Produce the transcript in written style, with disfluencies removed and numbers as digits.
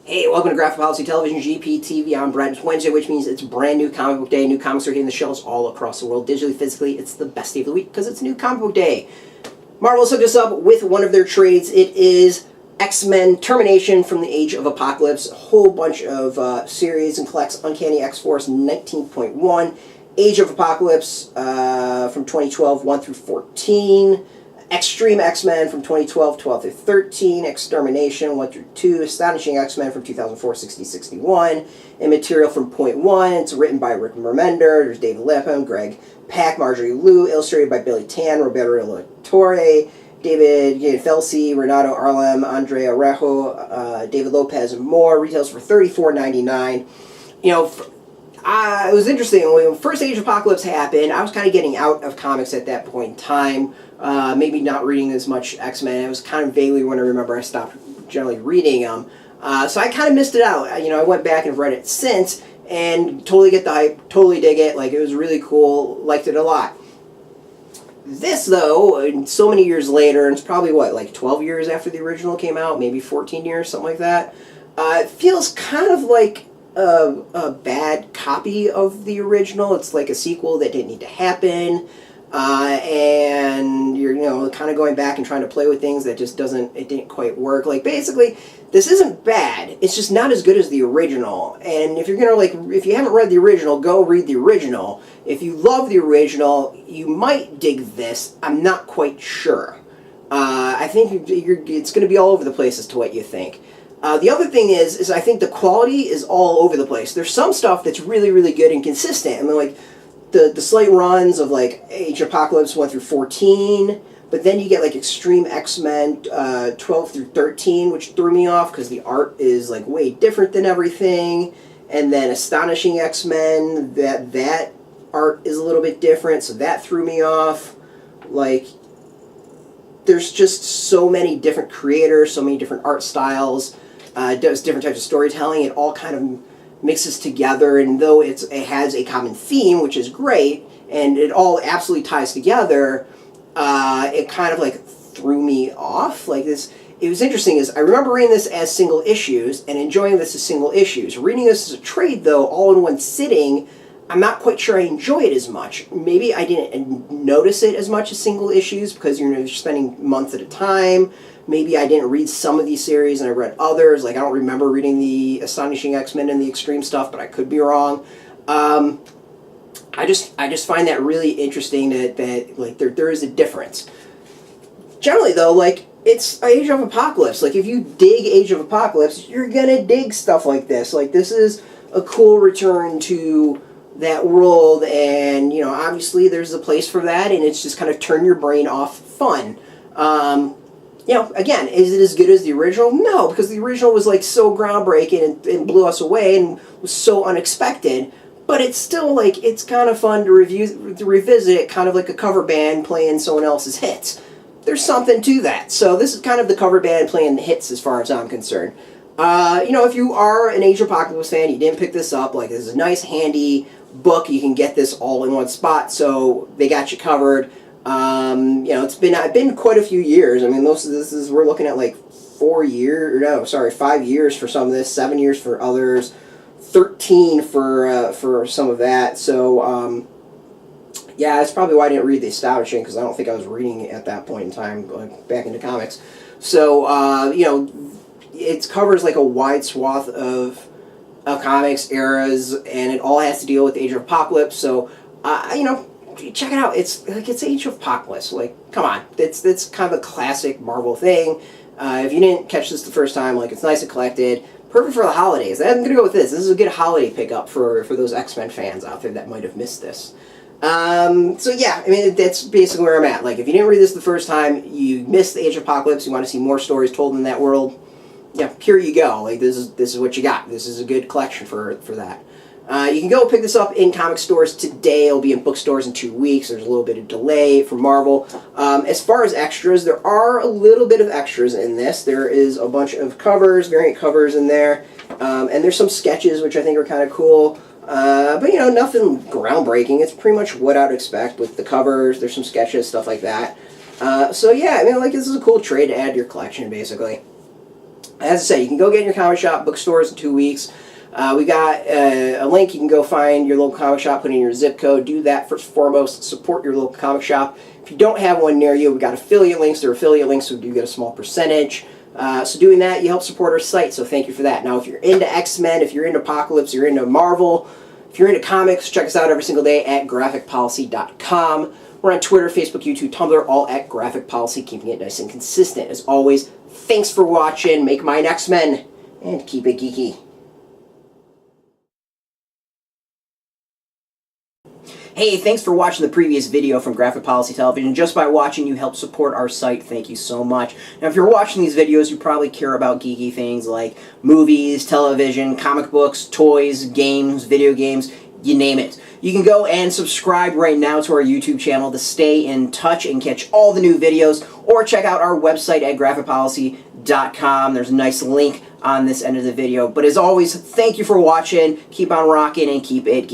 Hey, welcome to Graphic Policy Television, GPTV. I'm Brent. It's Wednesday, which means it's brand new comic book day. New comics are hitting the shelves all across the world, digitally, physically. It's the best day of the week because it's new comic book day. Marvel's hooked us up with one of their trades. It is X-Men Termination from the Age of Apocalypse. A whole bunch of series and collects Uncanny X-Force 19.1. Age of Apocalypse from 2012, 1 through 14. X-Treme X-Men from 2012, 12 through 13, X-Termination 1 through 2, Astonishing X-Men from 2004, 60-61, and material from Point 1. It's written by Remender, there's David Lapham, Greg Pak, Marjorie, illustrated by Billy Tan, Roberto, Torre, David Gianfelice, Renato, Arlem, Araujo, David Lopez, and more. Retails for $34.99. You know, it was interesting. When the first Age of Apocalypse happened, I was kind of getting out of comics at that point in time. Maybe not reading as much X-Men. It was kind of vaguely when I remember I stopped generally reading them. So I kind of missed it out. I went back and read it since and totally get the hype, totally dig it. Like, it was really cool, liked it a lot. This, though, so many years later, and it's probably, what, like 12 years after the original came out, maybe 14 years, something like that, it feels kind of like a bad copy of the original. It's like a sequel that didn't need to happen. And you're, kind of going back and trying to play with things that just it didn't quite work. Like, basically, this isn't bad. It's just not as good as the original. And if you're if you haven't read the original, go read the original. If you love the original, you might dig this. I'm not quite sure. I think it's going to be all over the place as to what you think. The other thing is I think the quality is all over the place. There's some stuff that's really, really good and consistent. I mean, like, the slight runs of, like, Age of Apocalypse 1 through 14, but then you get, like, X-Treme X-Men 12 through 13, which threw me off because the art is, like, way different than everything. And then Astonishing X-Men, that art is a little bit different, so that threw me off. Like, there's just so many different creators, so many different art styles, does different types of storytelling. It all kind of mixes together, and though it has a common theme, which is great, and it all absolutely ties together, it kind of like threw me off. Like, this, it was interesting is I remember reading this as single issues and enjoying this as single issues. Reading this as a trade, though, all in one sitting, I'm not quite sure I enjoy it as much. Maybe I didn't notice it as much as single issues because you're spending months at a time. Maybe I didn't read some of these series and I read others. Like, I don't remember reading the Astonishing X-Men and the X-Treme stuff, but I could be wrong. I just find that really interesting that like there is a difference. Generally, though, like, it's Age of Apocalypse. Like, if you dig Age of Apocalypse, you're gonna dig stuff like this. Like, this is a cool return to that world, and obviously there's a place for that, and it's just kind of turn your brain off fun. Again, is it as good as the original? No, because the original was, like, so groundbreaking and blew us away and was so unexpected. But it's still, like, it's kind of fun to revisit it, kind of like a cover band playing someone else's hits. There's something to that. So this is kind of the cover band playing the hits as far as I'm concerned. If you are an Age of Apocalypse fan, you didn't pick this up, like, this is a nice, handy book. You can get this all in one spot, so they got you covered. It's been quite a few years. I mean, we're looking at like 5 years for some of this, 7 years for others, 13 for some of that. So, that's probably why I didn't read the Astonishing, because I don't think I was reading it at that point in time, going back into comics. So, it covers like a wide swath of comics, eras, and it all has to deal with Age of Apocalypse. So, check it out. It's Age of Apocalypse. Like, come on. It's kind of a classic Marvel thing. If you didn't catch this the first time, like, it's nice and collected. Perfect for the holidays. I'm going to go with this. This is a good holiday pickup for those X-Men fans out there that might have missed this. So yeah, I mean, that's basically where I'm at. Like, if you didn't read this the first time, you missed the Age of Apocalypse, you want to see more stories told in that world, here you go. Like, this is what you got. This is a good collection for that. You can go pick this up in comic stores today. It'll be in bookstores in 2 weeks. There's a little bit of delay for Marvel. As far as extras, there are a little bit of extras in this. There is a bunch of covers, variant covers in there. And there's some sketches, which I think are kind of cool. But, nothing groundbreaking. It's pretty much what I'd expect with the covers. There's some sketches, stuff like that. So, yeah, I mean, like, this is a cool trade to add to your collection, basically. As I said, you can go get in your comic shop, bookstores in 2 weeks. We got a link. You can go find your local comic shop, put in your zip code. Do that first and foremost. Support your local comic shop. If you don't have one near you, we got affiliate links. They're affiliate links, so you get a small percentage. So doing that, you help support our site, so thank you for that. Now, if you're into X-Men, if you're into Apocalypse, you're into Marvel, if you're into comics, check us out every single day at graphicpolicy.com. We're on Twitter, Facebook, YouTube, Tumblr, all at Graphic Policy, keeping it nice and consistent. As always, thanks for watching. Make mine X-Men, and keep it geeky. Hey, thanks for watching the previous video from Graphic Policy Television. Just by watching, you help support our site. Thank you so much. Now, if you're watching these videos, you probably care about geeky things like movies, television, comic books, toys, games, video games, you name it. You can go and subscribe right now to our YouTube channel to stay in touch and catch all the new videos, or check out our website at graphicpolicy.com. There's a nice link on this end of the video. But as always, thank you for watching. Keep on rocking and keep it geeky.